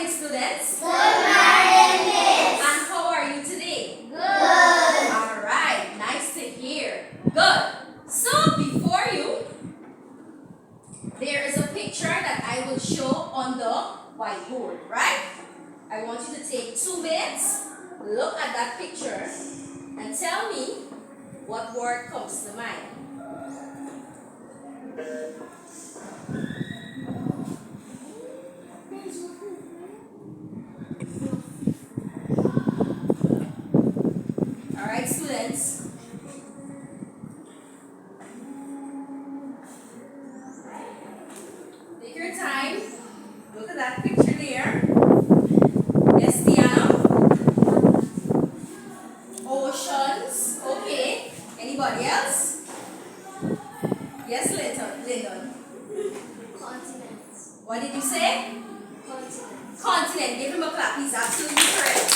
morning, students. Good morning, Miss. And how are you today? Good. Alright, nice to hear. Good. So, before you, there is a picture that I will show on the whiteboard, right? I want you to take 2 minutes, look at that picture, and tell me what word comes to mind. Alright, students. Take your time. Look at that picture there. Yes, Tiana? Oceans. Okay. Anybody else? Yes, Lyndon. Continents. What did you say? Continents. Continent. Give him a clap. He's absolutely correct.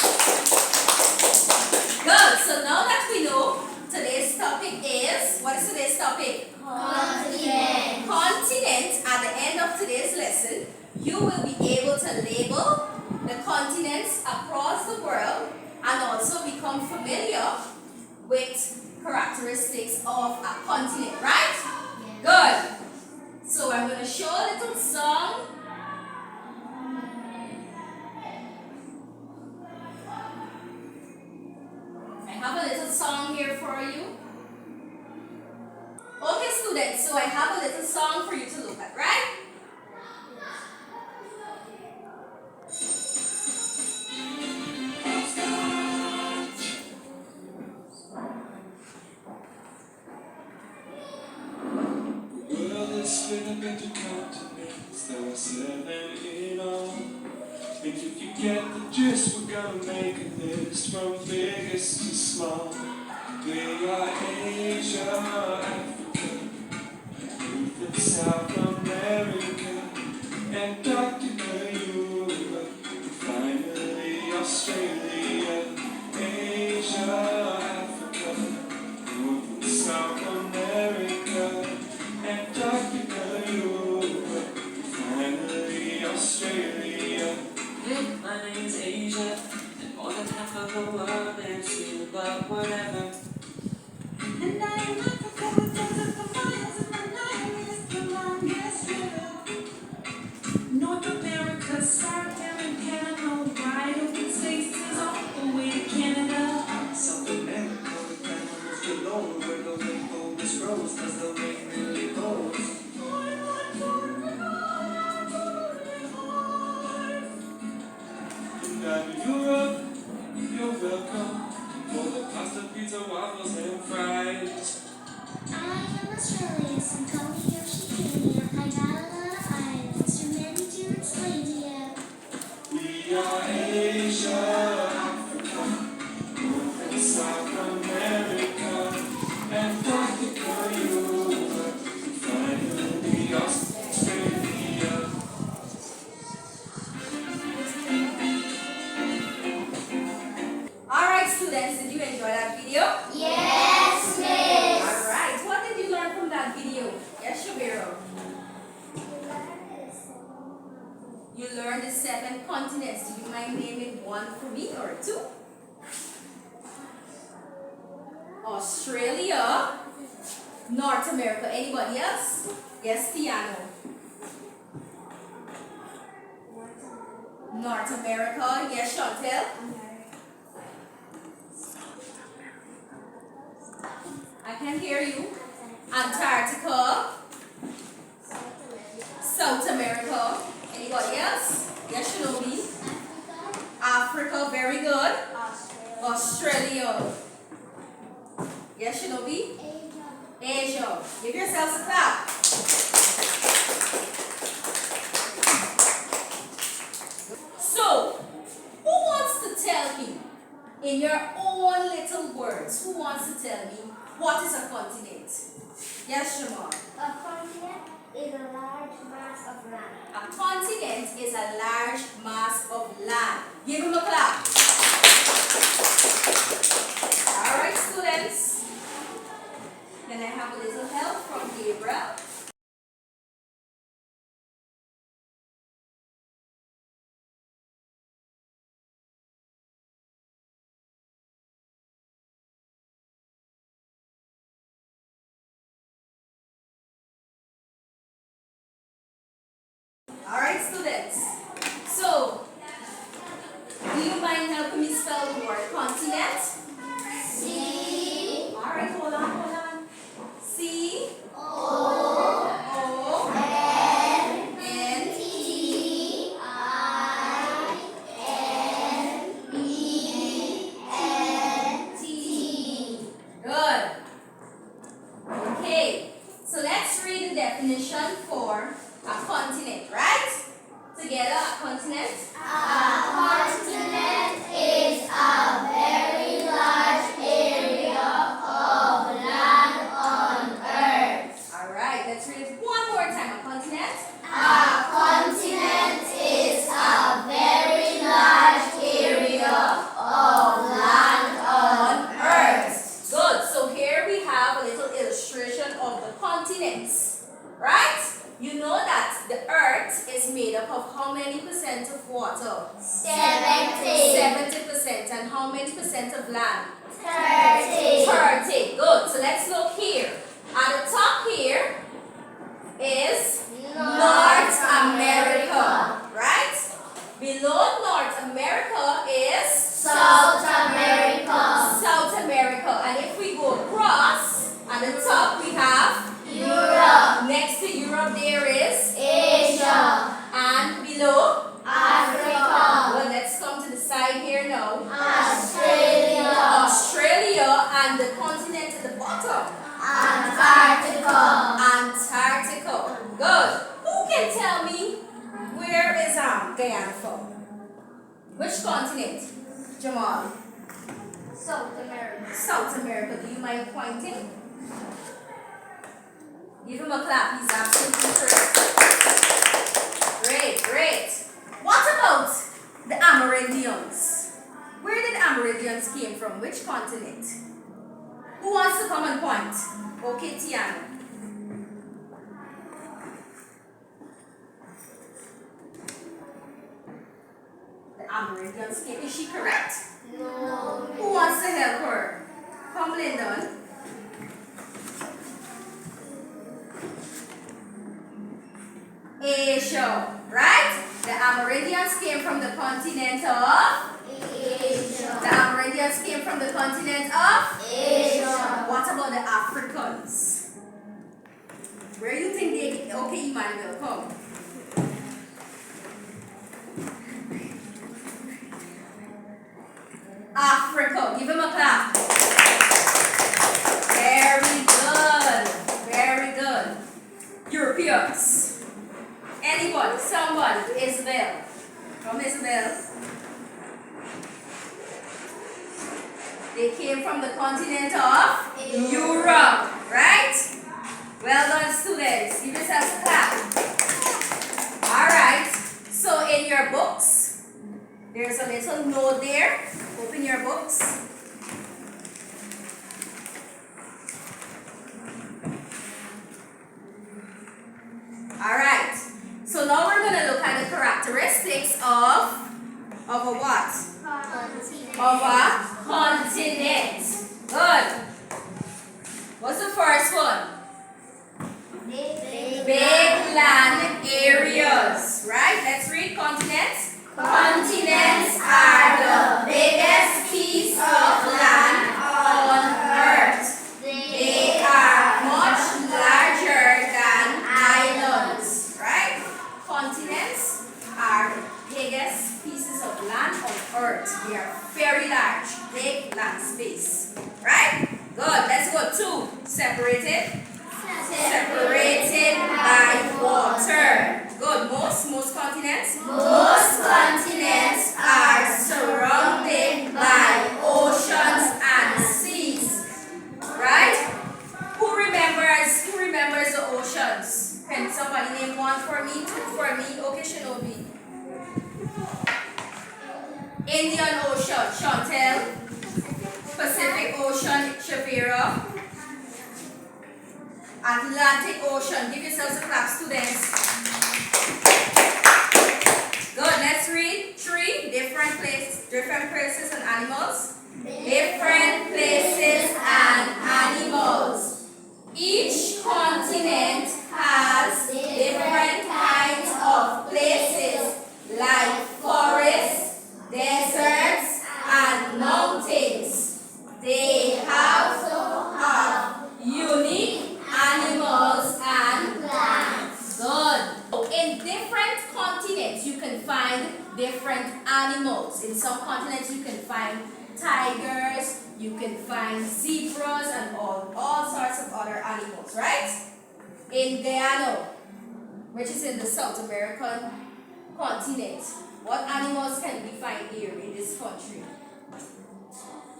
Good. So now that we know today's topic is, what is today's topic? Continent. Continent. At the end of today's lesson, you will be able to label the continents across the world and also become familiar with characteristics of a continent, right? Good. So I'm going to show a little song. I have a little song here for you. Okay, students, so I have a little song for you to look at, right? The world is split up into continents, there are 7 in all. And if you get the gist, we're gonna make a list from biggest to small. We are Asia, Africa, North and South America, Antarctica, Europe, and finally Australia. Asia, Africa, North and South America, Antarctica, Europe, and finally Australia. My name's Asia, and more than half of the world is here, but whatever. And I am Africa, with deserts for miles, and the Nile is the longest river. North America, South America, no wide open spaces all the way to Canada. South America, with animals galore, where the rainbow grows, 'cause the rain really goes. And Europe, you're welcome for the pasta, pizza, waffles, and fries. I am Australia, Syncopia, Oceania. I got a lot of islands, too many to explain to you. We are Asia, Africa, North and South America, Antarctica, Europe, and finally Australia. Alright, students, did you enjoy that video? Yes, Miss. Alright, what did you learn from that video? Yes, Shabiro. You learned the 7 continents. Do you mind naming one for me or 2? Australia, North America. Anybody else? Yes, Tiano. North America. Yes, Chantel. I can hear you. Antarctica, South America. Anybody else? Yes, Shinobi. Africa, very good. Australia. Yes, Shinobi. Asia. Give yourselves a clap. So, who wants to tell me, in your own little words, who wants to tell me what is a continent? Yes, Shamar. A continent is a large mass of land. A continent is a large mass of land. Give him a clap. Alright, students. Can I have a little help from Gabriel? a continent? A continent is a very large area of land on Earth. Alright, let's read it one more time. A continent? A continent is a very large area of land on Earth. Good. So here we have a little illustration of the continents. Right? You know that the earth is made up of how many percent of water? 70. 70%. And how many percent of land? 30. 30. Good. So let's look here. At the top here is North America. Right? Below North America is South America. South America. And if we go across, at the top we have Europe. next to Europe there is Asia. and below Africa. well, let's come to the side here now. Australia. Australia and the continent at the bottom. Antarctica. Antarctica. Good. Who can tell me where is Guyana from? Which continent? Jamal. South America. South America. Do you mind pointing? Give him a clap. He's absolutely correct. Great, great. What about the Amerindians? Where did the Amerindians came from? Which continent? Who wants to come and point? Okay, Tiana. The Amerindians came. Is she correct? No. Who wants to help her? Come, Lyndon. Asia, right? The Amerindians came from the continent of Asia. The Amerindians came from the continent of Asia. What about the Africans? Where do you think they okay, Emmanuel, come. Africa. Give him a clap. Very good. Very good. Europeans. Anybody, somebody, Isabel. From Isabel. They came from the continent of Europe, right? Well done, students. Give yourselves a clap. Alright. So in your books, there's a little note there. Open your books. Alright. So now we're going to look at the characteristics of a what? Of a continent. Good. What's the first one? Big land areas. Right? Let's read continents. Continents are the biggest piece of land on Earth. They are much larger than islands. Right? Continents are the biggest pieces of land on Earth. They are very large, big land space. Right? Good. Let's go. 2. Separated. Separated by water. Good. Most continents. Most continents are surrounded by oceans and seas. Right? Who remembers the oceans? Can somebody name one for me? 2 for me. Okay, Shinobi. Indian Ocean, Chantel. Pacific Ocean, Shavira. Atlantic Ocean. Give yourselves a clap, students. Good. Let's read 3 different places and animals. Different places and animals. Each continent has different kinds of places like forests, deserts, and mountains. They also have unique animals and plants. Good. In different continents, you can find different animals. In some continents, you can find tigers, you can find zebras, and all sorts of other animals, right? In Guyana, which is in the South American continent. What animals can we find here in this country?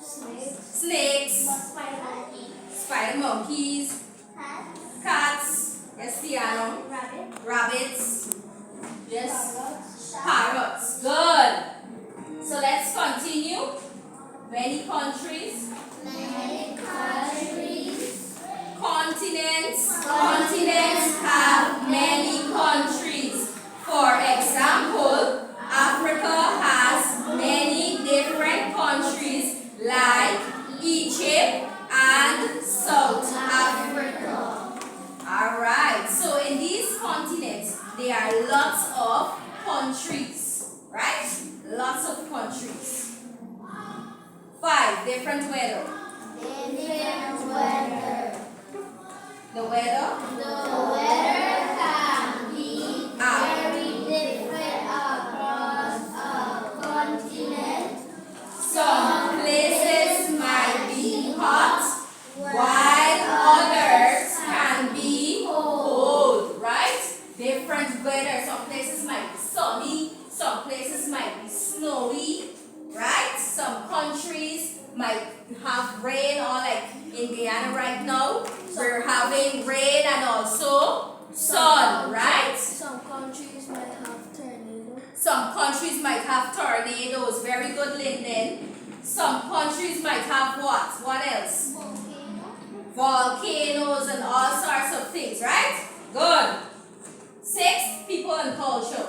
Snakes. Snakes, Spider monkey. spider monkeys, Cats. cats, yes, Tiano, Rabbit. rabbits, yes, Parrots. parrots. Good. So let's continue. Many countries, Many countries. continents. Continents have many countries. For example, Africa has many different countries like Egypt and South Africa. Alright, so in these continents, there are lots of countries, right? Lots of countries. 5 different weather. Different weather. The weather The weather can be Ah. very different across a continent. some places might be hot, while others can be cold, right? Different weather. Some places might be sunny, some places might be snowy, right? Some countries might have rain, or like in Guyana right now, we're having rain and also sun, right? Some countries might have tornadoes. Some countries might have tornadoes. Very good, Linden. Some countries might have what? What else? Volcanoes and all sorts of things, right? Good. 6, people and culture.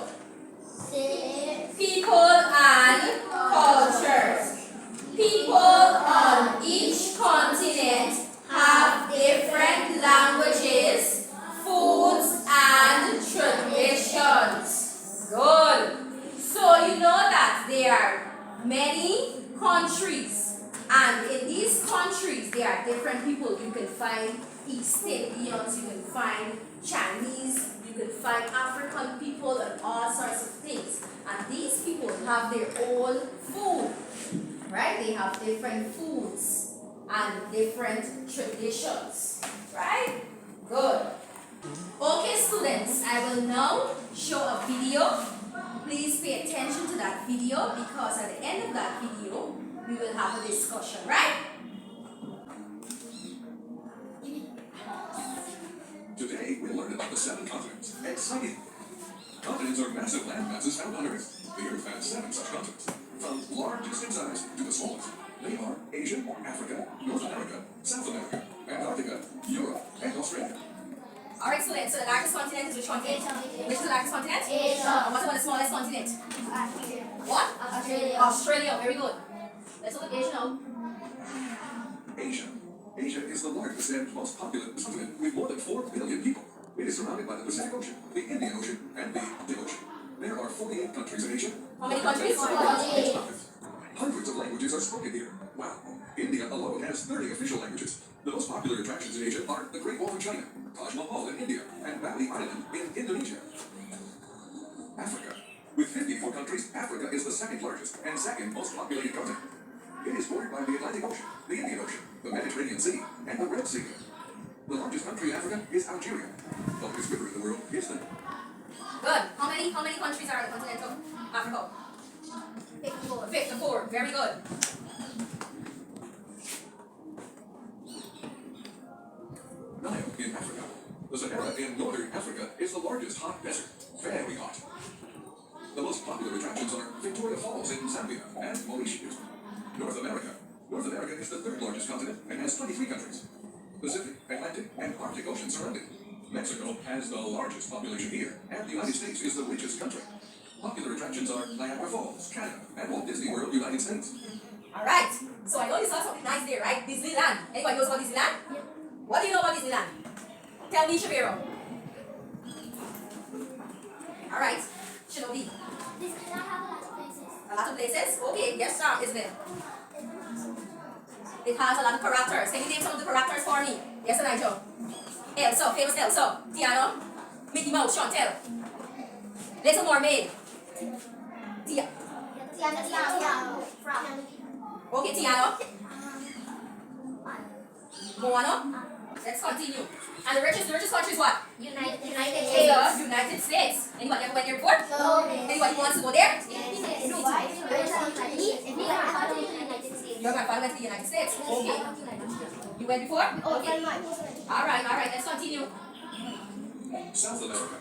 People and cultures. People on each continent have different languages, foods, and traditions. Good. So you know that there are many countries, and in these countries there are different people. You can find East Indians, you can find Chinese, you can find African people and all sorts of things. And these people have their own food, right? They have different foods and different traditions, right? Good. Okay, students, I will now show a video. Please pay attention to that video, because at the end of that video, we will have a discussion, right? Today, we'll learn about the 7 continents. Exciting! Continents are massive land masses found on Earth. The Earth has 7 such continents, from largest in size to the smallest. They are Asia, Africa, North America, South America, Antarctica, Europe, and Australia. Alright, students, so the largest continent is which continent? Which is the largest continent? Asia. And what's the smallest continent? What? Australia. Australia, very good. Let's look at Asia now. Asia. Asia is the largest and most populous continent with more than 4 billion people. It is surrounded by the Pacific Ocean, the Indian Ocean, and the Arctic Ocean. There are 48 countries in Asia. How many countries? 48. Hundreds of languages are spoken here. Wow. India alone has 30 official languages. The most popular attractions in Asia are the Great Wall of China, Taj Mahal in India, and Bali Island in Indonesia. Africa. With 54 countries, Africa is the second largest and second most populated continent. It is bordered by the Atlantic Ocean, the Indian Ocean, the Mediterranean Sea, and the Red Sea. The largest country in Africa is Algeria. The longest river in the world is the Good. How many countries are on the continent of Africa? 54. 54. Very good. Nile in Africa. The Sahara in northern Africa is the largest hot desert. Very hot. The most popular attractions are Victoria Falls in Zambia and Mauritius. North America. North America is the third largest continent and has 23 countries. Pacific, Atlantic, and Arctic Oceans surround it. Mexico has the largest population here, and the United States is the richest country. Popular attractions are Niagara Falls, Canada, and Walt Disney World, United States. Alright. So I know you saw something nice there, right? Disneyland. Anybody knows about Disneyland? Yep. What do you know about Disneyland? Tell me, Shabiro. Alright. Shinobi. Disneyland have a lot of places. A lot of places? Okay, yes, sir, isn't it? It has a lot of characters. Can you name some of the characters for me? Yes, Nigel. Elsa, famous Elsa. Tiana. Mickey Mouse, Chantel. Little Mermaid. Tia. Tiana. Okay, Tiana. Moana. Let's continue. And the richest country is what? United The States. United States. Anybody ever went there before? No. Anybody wants to go there? Yes. Your grandfather went to the United States. Okay. You went before? Okay. Alright, let's continue. South America.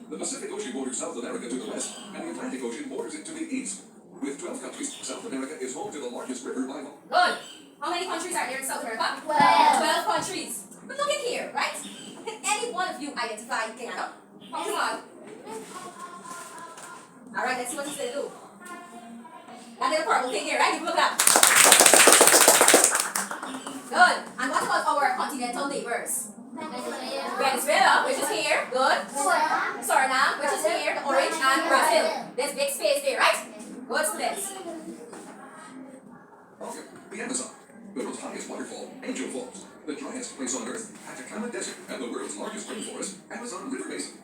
The Pacific Ocean borders South America to the west, and the Atlantic Ocean borders it to the east. With 12 countries, South America is home to the largest river by volume. Good. How many countries are there in South America? 12. Countries. But look at here, right? Can any one of you identify Guyana? Come on. Alright, let's see what he's going to do. That little purple thing here, right? You look up. Good. And what about our continental neighbors? Venezuela, which is here. Good. Suriname, which is here. The orange, and Brazil. There's big space there, right? Good students. Okay, the Amazon. The world's highest waterfall, Angel Falls. The driest place on Earth, Atacama Desert, and the world's largest rainforest, Amazon River Basin.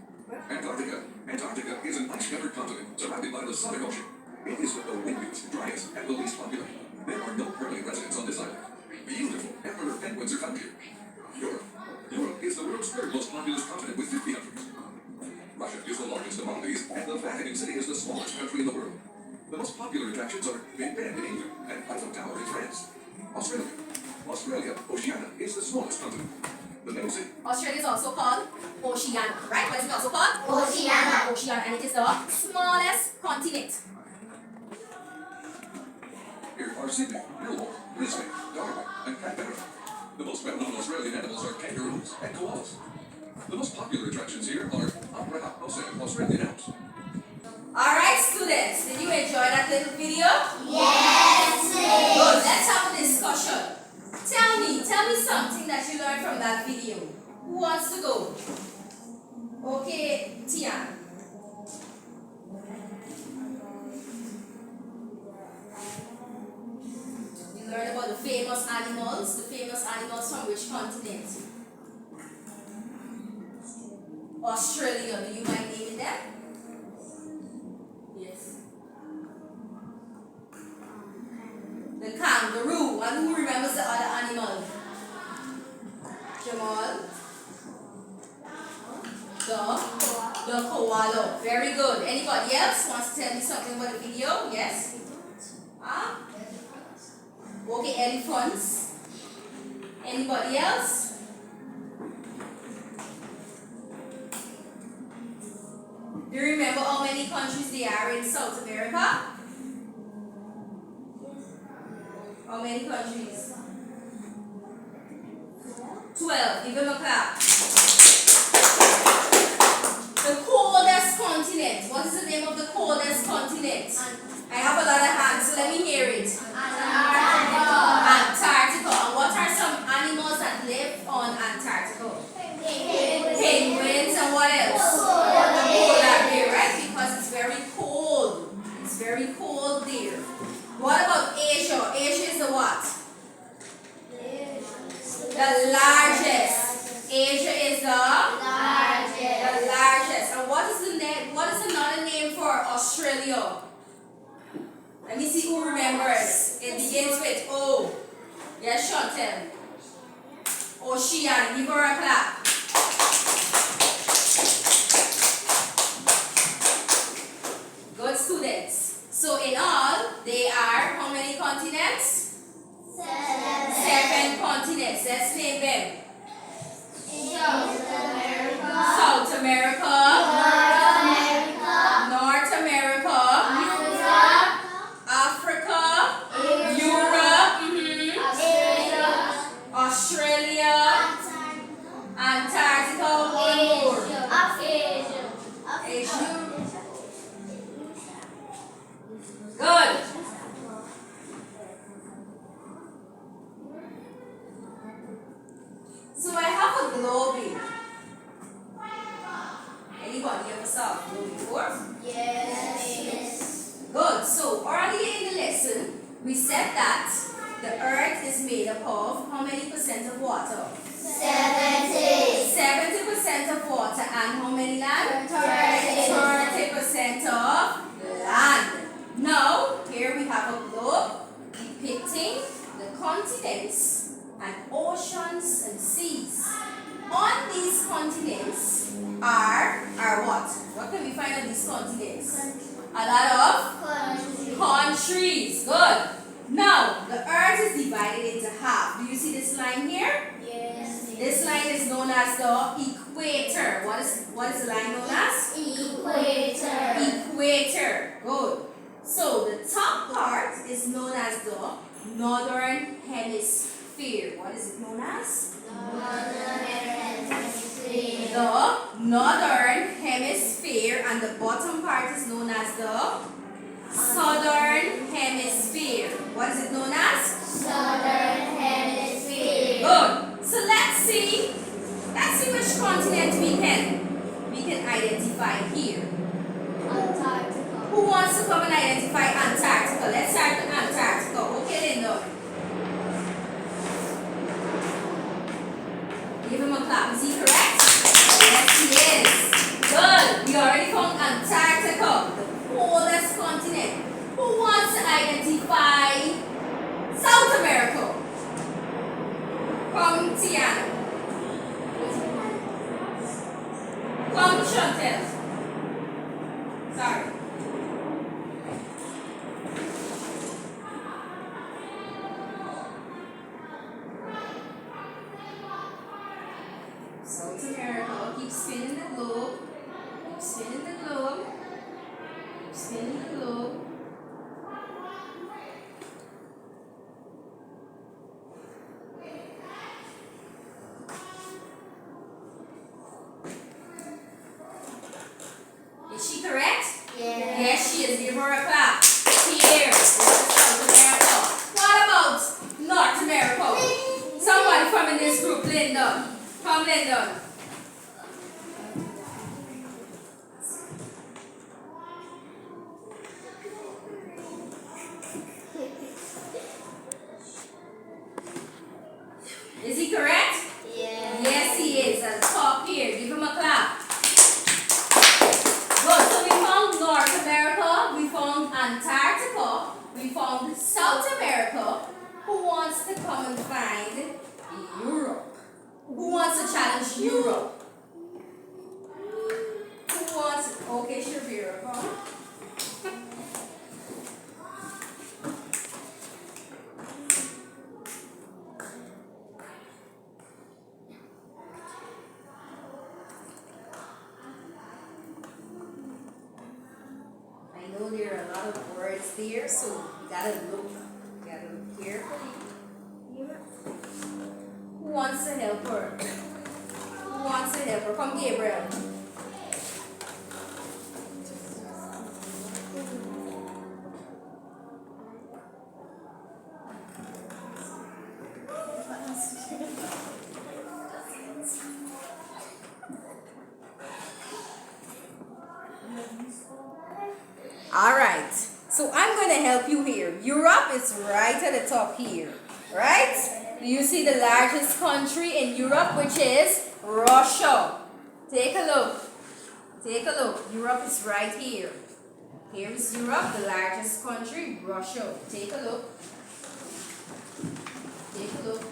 Antarctica. Antarctica is an ice-covered continent surrounded by the Southern Ocean. It is the windiest, driest, and the least popular. There are no permanent residents on this island. Beautiful emperor penguins are found here. Europe. Europe is the world's third most populous continent with 50 countries. Russia is the largest among these, and the Vatican City is the smallest country in the world. The most popular attractions are Big Ben in England and Eiffel Tower in France. Australia, Oceania, is the smallest continent. The name city. Australia is also called Oceania, right? What is it also called? Oceania. Oceania, and it is the smallest continent. Here are Sydney, Melbourne, Brisbane, Darwin, and Canberra. The most well-known Australian animals are kangaroos and koalas. The most popular attractions here are Opera House and Australian Alps. Alright, students, did you enjoy that little video? Yes. Good, let's have a discussion. Tell me something that you learned from that video. Who wants to go? Okay, Tian. You learned about the famous animals from which continent? Australia, do you mind naming them? Yes. The kangaroo, and who remembers the other animal? Jamal? The koala. Very good. Anybody else wants to tell me something about the video? Yes? Huh? Okay, elephants. Anybody else? Do you remember how many countries there are in South America? How many countries? 12. Give them a clap. The coldest continent. What is the name of the coldest continent? I have a lot of hands, so let me hear it. Antarctica. And what are some animals that live on Antarctica? Penguins, and what else? Polar bear, right? Because it's very cold. It's very cold there. What about Asia? Asia is the what? The largest. Asia is the largest. And what is the name? What is another name for Australia? Let me see who remembers. It begins with O. Yes, Chantel. Oceania. Give her a clap. Good students. So in all, they are how many continents? 7 continents. Let's name them. South America. North America. Africa. Europe. Australia. Antarctica. One more. Asia. Good. So I have a globe here. Anybody ever saw a globe before? Yes. Good. So earlier in the lesson, we said that the earth is made up of how many percent of water? 70% of water, and how many land? 30% of land. Now, here we have a globe depicting the continents and oceans and A lot of countries. Good. Now, the earth is divided into half. Do you see this line here? Yes. This line is known as the equator. What is the line known as? Equator. Equator. Good. So the top part is known as the northern hemisphere. What is it known as? Northern Hemisphere. The northern hemisphere, and the bottom part is known as the southern hemisphere. What is it known as? Southern Hemisphere. Good. So let's see which continent we can identify here. Antarctica. Who wants to come and identify Antarctica? Let's start with Antarctica. Okay, Linda. Give him a clap. Is he correct? Yes, he is. Good. We already found Antarctica, the coldest continent. Who wants to identify South America? Come, Tiana. Come, Chantel. Sorry. South America. Keep spinning the globe. Keep spinning the globe. Keep spinning the globe. Is she correct? Yes. Yes, she is. Give her a clap. Here. This is South America. What about North America? Somebody from in this group, Linda. Come, Linda. Is he correct? Yes. Yes, he is. At the top here. Give him a clap. Good. So we found North America. We found Antarctica. We found South America. Who wants to come and find Europe? Who wants to challenge Europe? Who wants? Okay, Shavira, come. I know there are a lot of words there, so you gotta look carefully. Who wants to help her? Who wants to help her? Come, Gabriel. All right. So I'm going to help you here. Europe is right at the top here, right? Do you see the largest country in Europe, which is Russia? Take a look. Take a look. Europe is right here. Here is Europe, the largest country, Russia. Take a look. Take a look.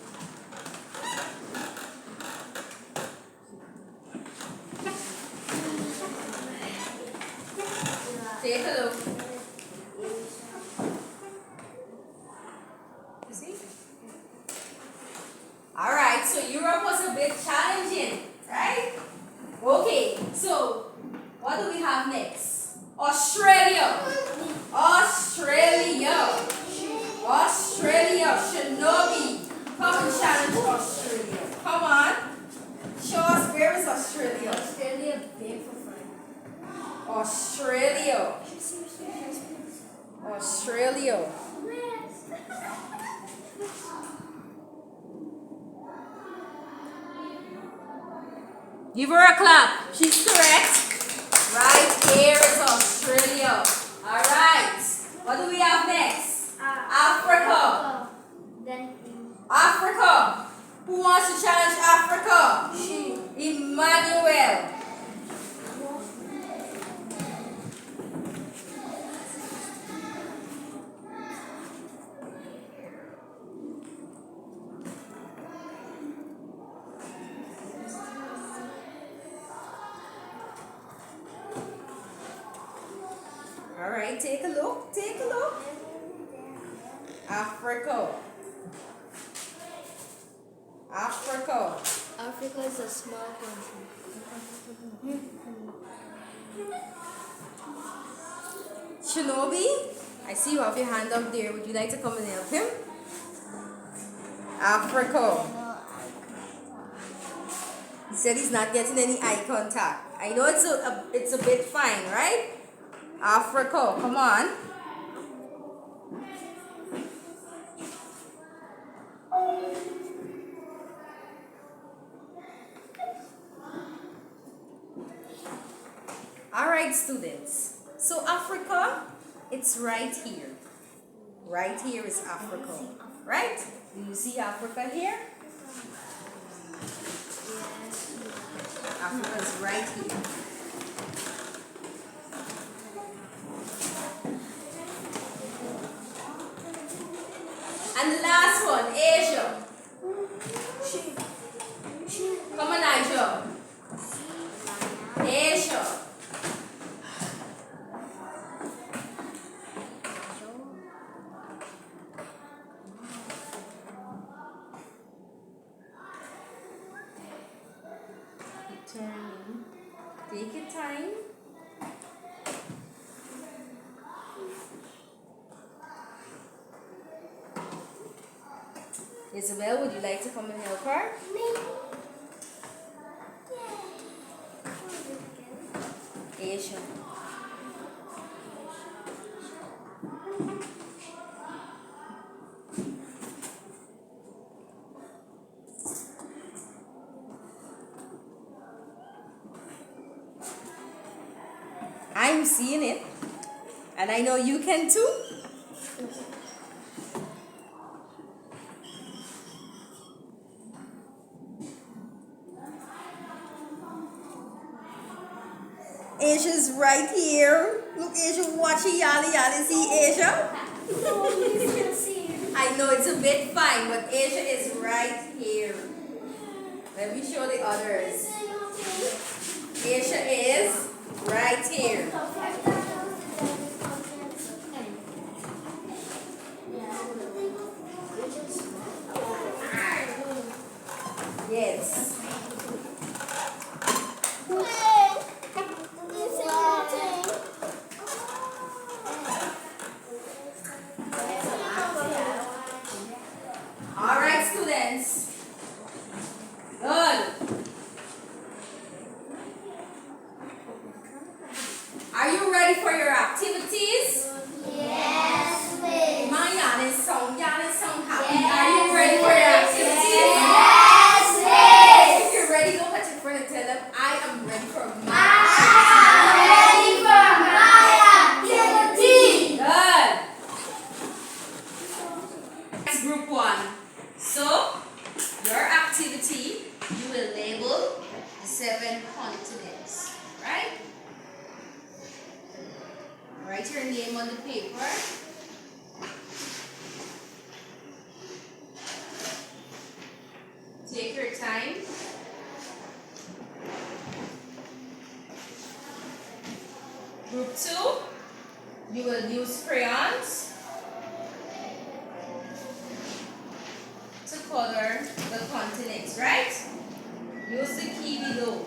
Take a look. You see? Alright, so Europe was a bit challenging, right? Okay, so what do we have next? Australia. Australia. Australia. Shinobi. Come and challenge Australia. Come on. Show us, where is Australia? Australia big for fun. Australia. Australia. Give her a clap. She's correct. Right here is Australia. Alright. What do we have next? Africa. Then Africa. Who wants to challenge Africa? Emmanuel. Alright, take a look. Take a look. Africa. Africa. Africa is a small country. Shinobi, I see you have your hand up there. Would you like to come and help him? Africa. He said he's not getting any eye contact. I know it's a bit fine, right? Africa, come on. Alright, students. So Africa, it's right here. Right here is Africa. Right? Do you see Africa here? Africa is right here. And the last one, Asia. Come on, Asia. Asia. Turning. Take your time. Isabel, would you like to come and help her? Asia. I'm seeing it, and I know you can too. Asia's right here. Look, Asia, watch it, Yali, Yali. See Asia? I know it's a bit fine, but Asia is right here. Let me show the others. Asia is right here. Yes. All right, students. Good. Are you ready for your activities? Yes, please. Come on, Yanis, sound happy. Are you ready for your activities? Yes, please. If you're ready, look at your friend and tell them, I am ready for my Ready for my activity. Good. It's group 1. So, your activity, you will label the 7 continents, right? Write your name on the paper. Take your time. Group 2, you will use crayons to color the continents, right? Use the key below.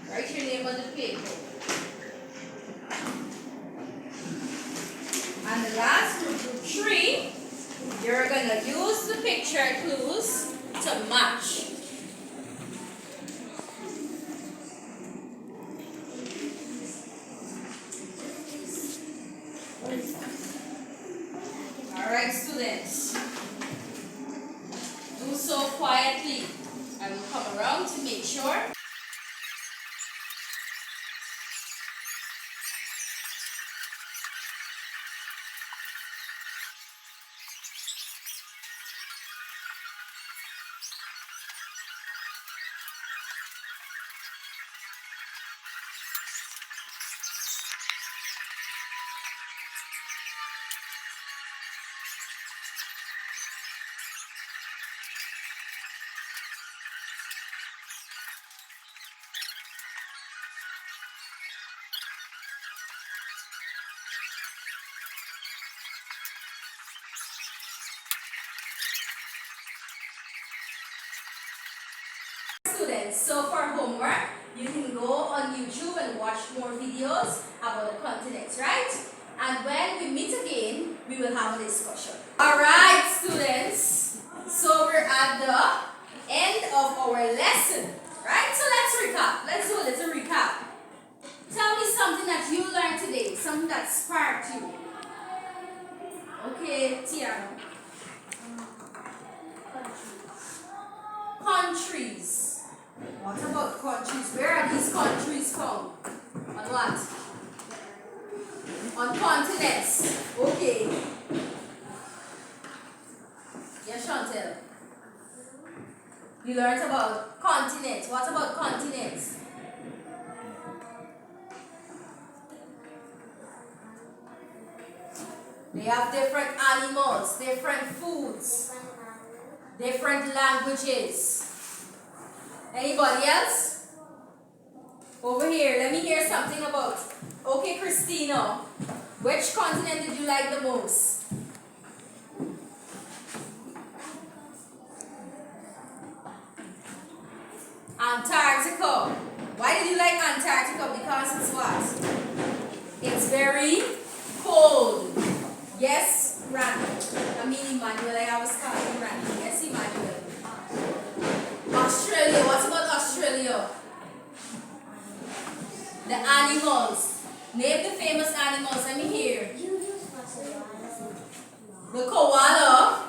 Write your name on the paper. And the last group, group 3, you're going to use the picture clues to match. Alright, students. Do so quietly. I will come around to make sure. So for homework, you can go on YouTube and watch more videos about the continents, right? And when we meet again, we will have a discussion. Alright, students. So we're at the end of our lesson, right? So let's recap. Let's do a little recap. Tell me something that you learned today, something that sparked you. Okay, Tiana. Countries. What about countries? Where are these countries found? On what? On continents. Okay. Yes, Chantel. You learned about continents. What about continents? They have different animals, different foods, different languages. Anybody else? Over here, let me hear something about. Okay, Christina, which continent did you like the most? Antarctica. Why did you like Antarctica? Because it's what? It's very cold. Yes, Randy. I mean Emmanuel. I was calling Randy. Yes, Emmanuel. Australia. What about Australia? The animals. Name the famous animals. Let me hear. The koala.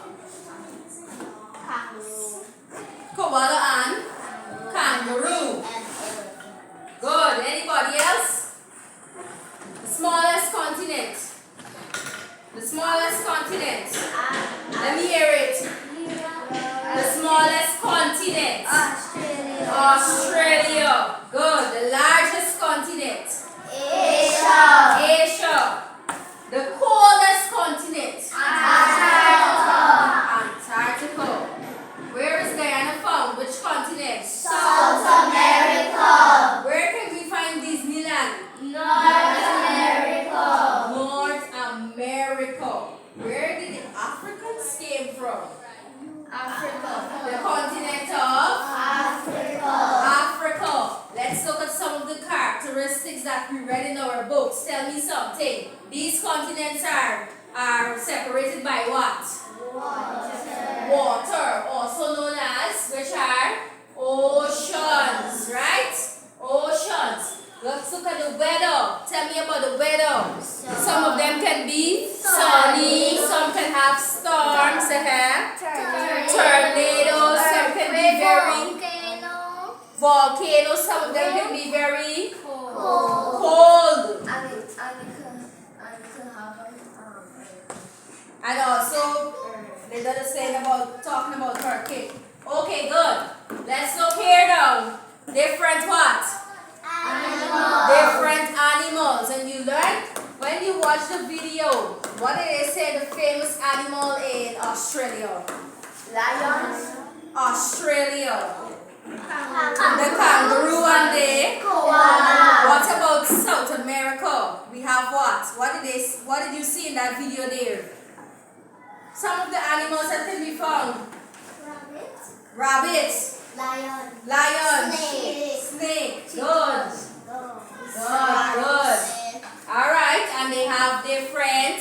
Koala and kangaroo. Good. Anybody else? The smallest continent. The smallest continent. Let me hear it. The smallest continent. Australia. Good. The largest continent. Asia. The coldest continent. Antarctica. Where is Guyana found? Which continent? South America. Where can we find Disneyland? North America. North America. Where did the Africans came from? Africa. The continent of Africa. Africa. Let's look at some of the characteristics that we read in our books. Tell me something. These continents are separated by what? Water. Also known as, which are oceans, right? Oceans. Let's look at the weather. Tell me about the weather. Some of them can be sunny, some can have storms, tornadoes, some can be very volcanoes, some of them can be very cold. And also, they got us saying about talking about Turkey. Okay, good. Let's look here now. Different what? Different animals. And you learn when you watch the video, what did they say the famous animal in Australia? Lions. Australia. The kangaroo and the Koala. What about South America? We have what? What did you see in that video there? Some of the animals that can be found. Rabbits. Lion. Snake. Good. Good. Alright, and they have different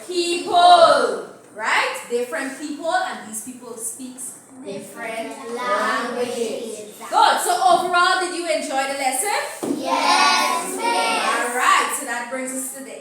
people. Right? Different people, and these people speak different languages. Good. So overall, did you enjoy the lesson? Yes, miss. Alright, so that brings us to the